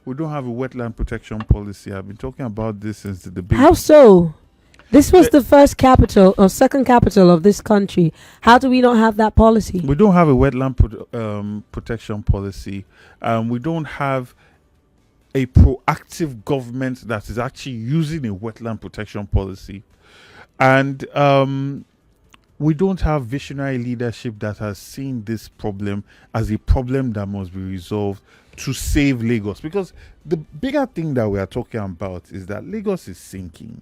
we don't have a wetland protection policy. I've been talking about this since the debate. How so? This was the first capital or second capital of this country. How do we not have that policy? We don't have a wetland protection policy. We don't have a proactive government that is actually using a wetland protection policy. And we don't have visionary leadership that has seen this problem as a problem that must be resolved to save Lagos. Because the bigger thing that we are talking about is that Lagos is sinking.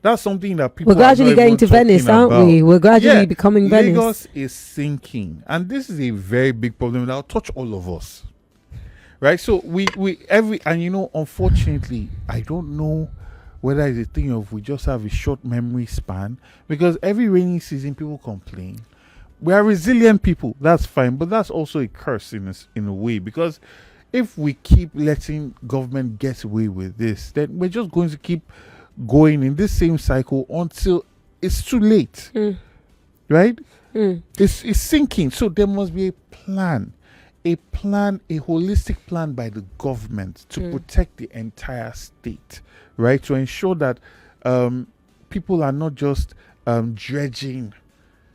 That's something that people we're gradually getting to Venice, aren't we? We're gradually becoming Venice. Lagos is sinking, and this is a very big problem that will touch all of us, right? So unfortunately, I don't know whether it's a thing of we just have a short memory span, because every rainy season people complain. We are resilient people, that's fine, but that's also a curse in a way, because if we keep letting government get away with this, then we're just going to keep going in this same cycle until it's too late. Right? It's sinking. So there must be a holistic plan by the government to protect the entire state, right? To ensure that people are not just dredging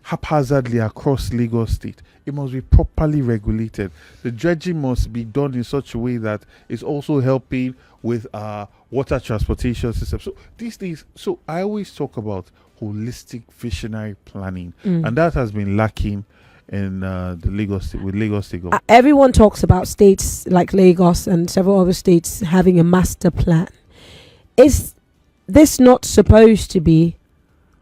haphazardly across Lagos State. It must be properly regulated. The dredging must be done in such a way that it's also helping with our water transportation system. So these things, so I always talk about holistic visionary planning, and that has been lacking in the Lagos State, with Lagos State government. Everyone talks about states like Lagos and several other states having a master plan. Is this not supposed to be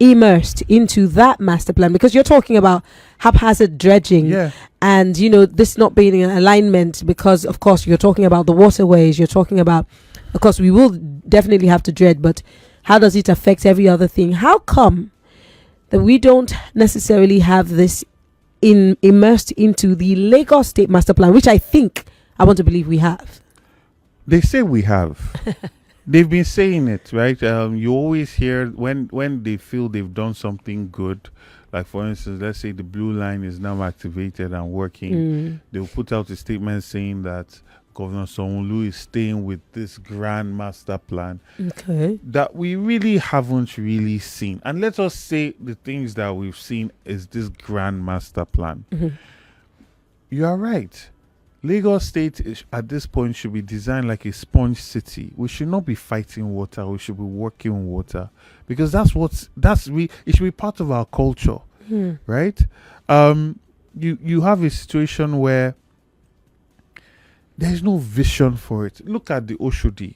immersed into that master plan? Because you're talking about haphazard dredging, and this not being in alignment, because of course you're talking about the waterways, you're talking about, of course we will definitely have to dredge, but how does it affect every other thing? How come that we don't necessarily have this immersed into the Lagos State master plan, which I want to believe we have? They say we have. They've been saying it, right? You always hear when they feel they've done something good, like for instance, let's say the blue line is now activated and working. They'll put out a statement saying that Governor Sanwo is staying with this grand master plan that we really haven't really seen. And let us say the things that we've seen is this grand master plan. You are right. Lagos State at this point should be designed like a sponge city. We should not be fighting water. We should be working with water, because it should be part of our culture, right? You have a situation where there's no vision for it. Look at the Oshodi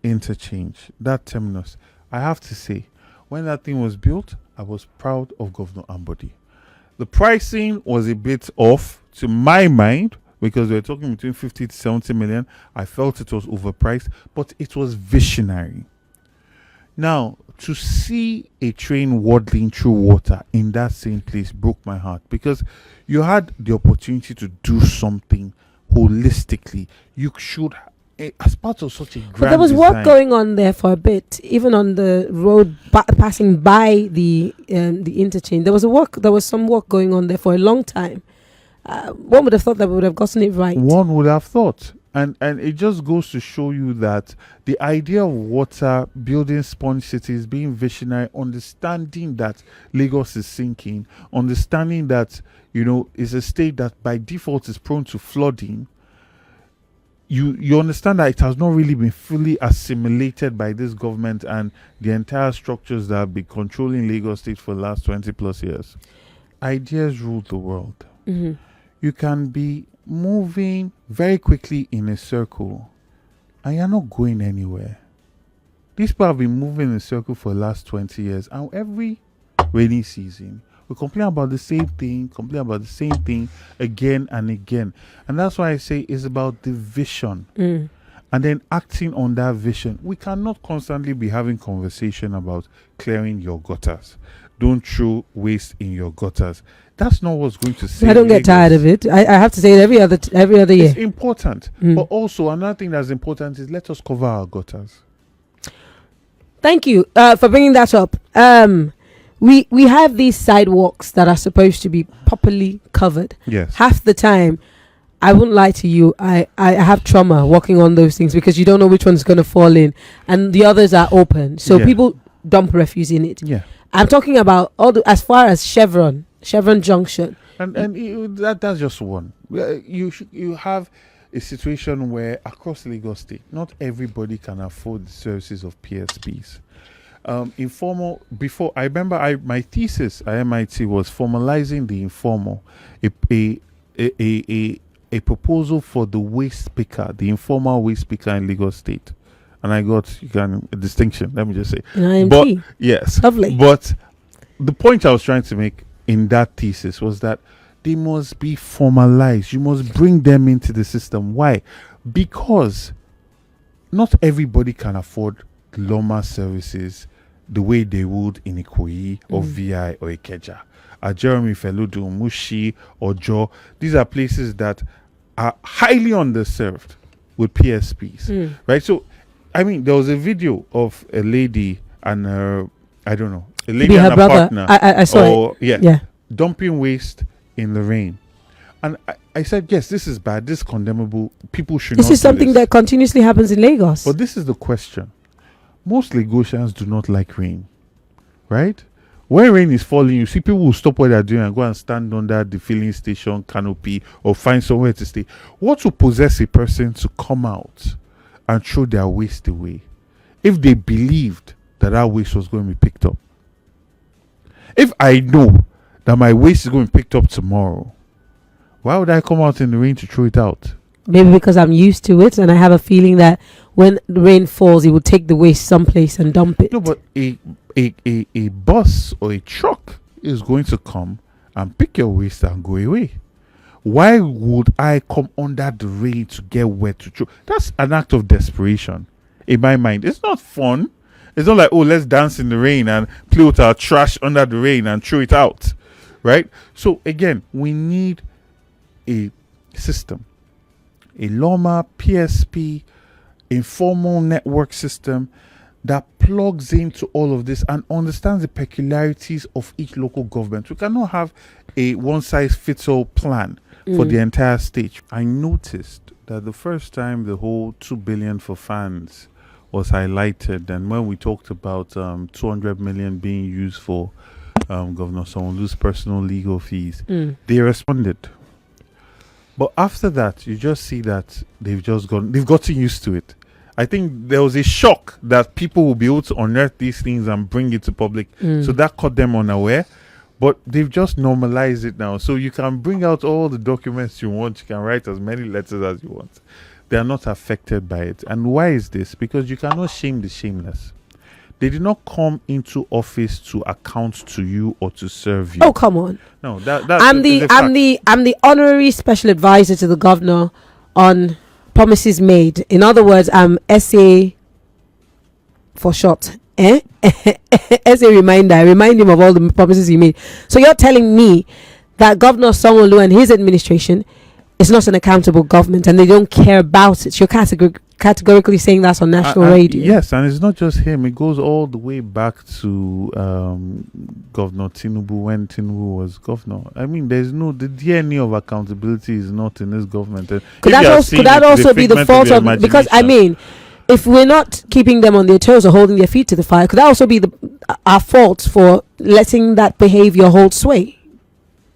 interchange, that terminus. I have to say, when that thing was built, I was proud of Governor Ambody. The pricing was a bit off to my mind, because we're talking between 50 to 70 million. I felt it was overpriced, but it was visionary. Now, to see a train waddling through water in that same place broke my heart, because you had the opportunity to do something holistically. You should, as part of such a grand but there was design, work going on there for a bit, even on the road passing by the interchange. There was some work going on there for a long time. One would have thought that we would have gotten it right. One would have thought. And it just goes to show you that the idea of water, building sponge cities, being visionary, understanding that Lagos is sinking, understanding that, is a state that by default is prone to flooding. You understand that it has not really been fully assimilated by this government and the entire structures that have been controlling Lagos State for the last 20 plus years. Ideas rule the world. You can be moving very quickly in a circle and you're not going anywhere. These people have been moving in a circle for the last 20 years, and every rainy season we complain about the same thing again and again. And that's why I say it's about the vision and then acting on that vision. We cannot constantly be having conversation about clearing your gutters. Don't throw waste in your gutters. That's not what's going to save. I don't get tired of it. I have to say it every other year. It's important. But also another thing that's important is let us cover our gutters. Thank you for bringing that up. We have these sidewalks that are supposed to be properly covered. Yes. Half the time, I wouldn't lie to you. I have trauma working on those things because you don't know which one's going to fall in, and the others are open. So people dump refuse in it. Yeah. I'm talking about as far as Chevron Junction. And that's just one. You have a situation where across Lagos State, not everybody can afford the services of PSPs. Informal, before I remember, my thesis at MIT was formalizing the informal, a proposal for the waste picker, the informal waste picker in Lagos State, and I got a distinction. Let me just say, but yes, lovely. But the point I was trying to make in that thesis was that they must be formalized. You must bring them into the system. Why? Because not everybody can afford Loma services the way they would in Ikoyi or VI or Ikeja. Jeremy Feludu, Mushi or Jo. These are places that are highly underserved with PSPs. Right? So, I mean, there was a video of a lady and her, I don't know, a lady and her partner. I saw it. Yeah. Dumping waste in the rain. And I said, yes, this is bad. This is condemnable. People should This not is something that continuously happens in Lagos. But this is the question. Most Lagosians do not like rain. Right? When rain is falling, you see people will stop what they're doing and go and stand under the filling station canopy or find somewhere to stay. What will possess a person to come out and throw their waste away if they believed that waste was going to be picked up? If I know that my waste is going to be picked up tomorrow, why would I come out in the rain to throw it out? Maybe because I'm used to it and I have a feeling that when the rain falls, it will take the waste someplace and dump it. No, but a bus or a truck is going to come and pick your waste and go away. Why would I come under the rain to get wet to throw? That's an act of desperation in my mind. It's not fun. It's not like, oh, let's dance in the rain and play with our trash under the rain and throw it out. Right? So again, we need a system, a Loma, PSP, informal network system that plugs into all of this and understands the peculiarities of each local government. We cannot have a one-size-fits-all plan for the entire state. I noticed that the first time the whole 2 billion for fans was highlighted, and when we talked about 200 million being used for Governor Sanwo-Olu's personal legal fees, they responded. But after that, you just see that they've gotten used to it. I think there was a shock that people will be able to unearth these things and bring it to public. So that caught them unaware. But they've just normalized it now. So you can bring out all the documents you want. You can write as many letters as you want. They are not affected by it. And why is this? Because you cannot shame the shameless. They did not come into office to account to you or to serve you. Oh, come on. No, I'm the honorary special advisor to the governor on promises made. In other words, I'm SA for short. SA reminder. I remind him of all the promises he made. So you're telling me that Governor Sanwo-Olu and his administration is not an accountable government and they don't care about it. You're categorically saying that's on national radio. Yes, and it's not just him. It goes all the way back to Governor Tinubu when Tinubu was governor. I mean, the DNA of accountability is not in this government. Could that also be the fault of, because I mean, if we're not keeping them on their toes or holding their feet to the fire, could that also be our fault for letting that behavior hold sway?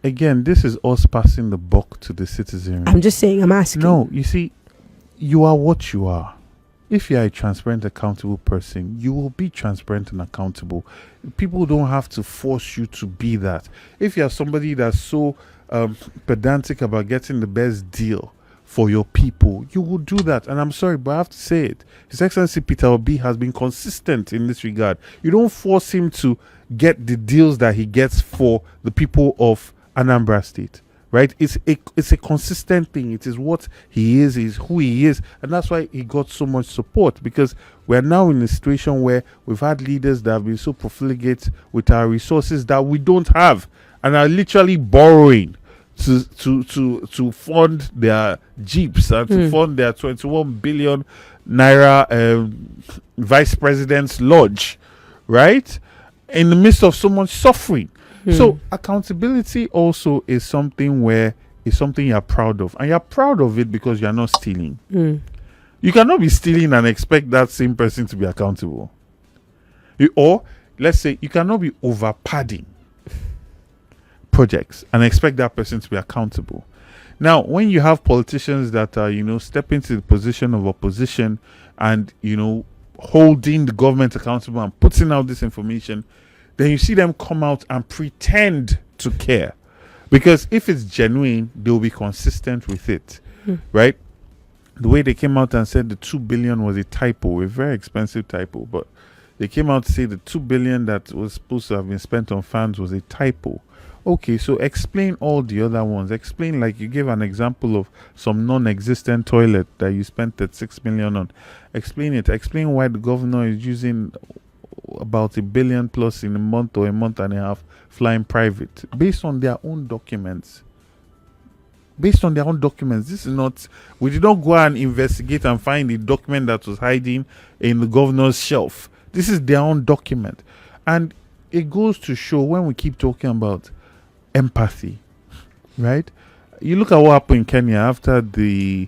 Again, this is us passing the buck to the citizenry. I'm just saying, I'm asking. No, you see, you are what you are. If you are a transparent, accountable person, you will be transparent and accountable. People don't have to force you to be that. If you are somebody that's so pedantic about getting the best deal for your people, you will do that. And I'm sorry, but I have to say it. His Excellency Peter Obi has been consistent in this regard. You don't force him to get the deals that he gets for the people of Anambra State. Right? It's a consistent thing. It is what he is who he is. And that's why he got so much support, because we're now in a situation where we've had leaders that have been so profligate with our resources that we don't have and are literally borrowing to fund their jeeps and to fund their 21 billion naira vice president's lodge, right? In the midst of so much suffering. So accountability also is something where is something you're proud of, and you're proud of it because you're not stealing. Mm. You cannot be stealing and expect that same person to be accountable. Or let's say you cannot be over padding projects and expect that person to be accountable. Now, when you have politicians that are, step into the position of opposition and, holding the government accountable and putting out this information, then you see them come out and pretend to care. Because if it's genuine, they'll be consistent with it, right? The way they came out and said the 2 billion was a typo, a very expensive typo, but they came out to say the 2 billion that was supposed to have been spent on fans was a typo. Okay, so explain all the other ones. Explain, like you gave an example of some non-existent toilet that you spent that 6 million on. Explain it. Explain why the governor is using about $1 billion plus in a month or a month and a half flying private based on their own documents. This is not, we did not go and investigate and find the document that was hiding in the governor's shelf. This is their own document. And it goes to show, when we keep talking about empathy, right? You look at what happened in Kenya after the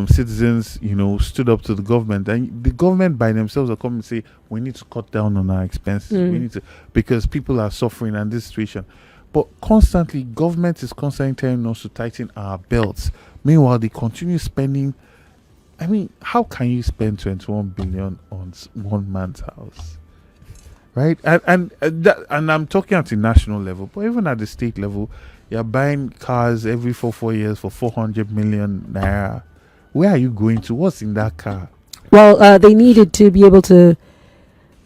citizens, stood up to the government, and the government by themselves are coming and say, we need to cut down on our expenses. We need to, because people are suffering in this situation. But government is constantly telling us to tighten our belts. Meanwhile, they continue spending. I mean, how can you spend 21 billion on one man's house? Right? And I'm talking at the national level, but even at the state level, you're buying cars every 4 years for 400 million naira. Where are you going to? What's in that car? Well, they needed to be able to,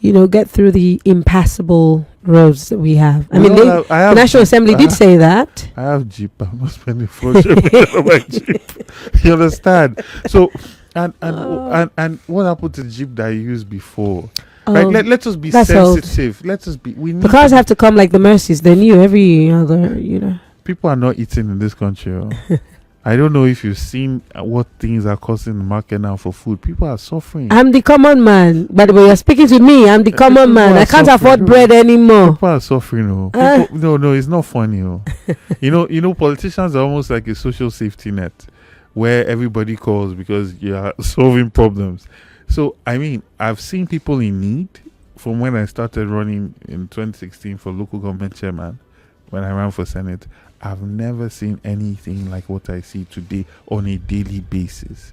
get through the impassable roads that we have. I mean, the National Assembly did say that. I have Jeep. I'm not spending 400 million on my Jeep. You understand? So, and what happened to the Jeep that you used before? Right? Let us be sensitive. Old. Let us be. The cars have to come like the Mercies. They're new every other. People are not eating in this country. I don't know if you've seen what things are costing the market now for food. People are suffering. I'm the common man. By the way, you're speaking to me. I'm the common man. I can't afford bread anymore. People are suffering. No, it's not funny. Politicians are almost like a social safety net where everybody calls because you are solving problems. So, I mean, I've seen people in need from when I started running in 2016 for local government chairman, when I ran for Senate. I've never seen anything like what I see today on a daily basis.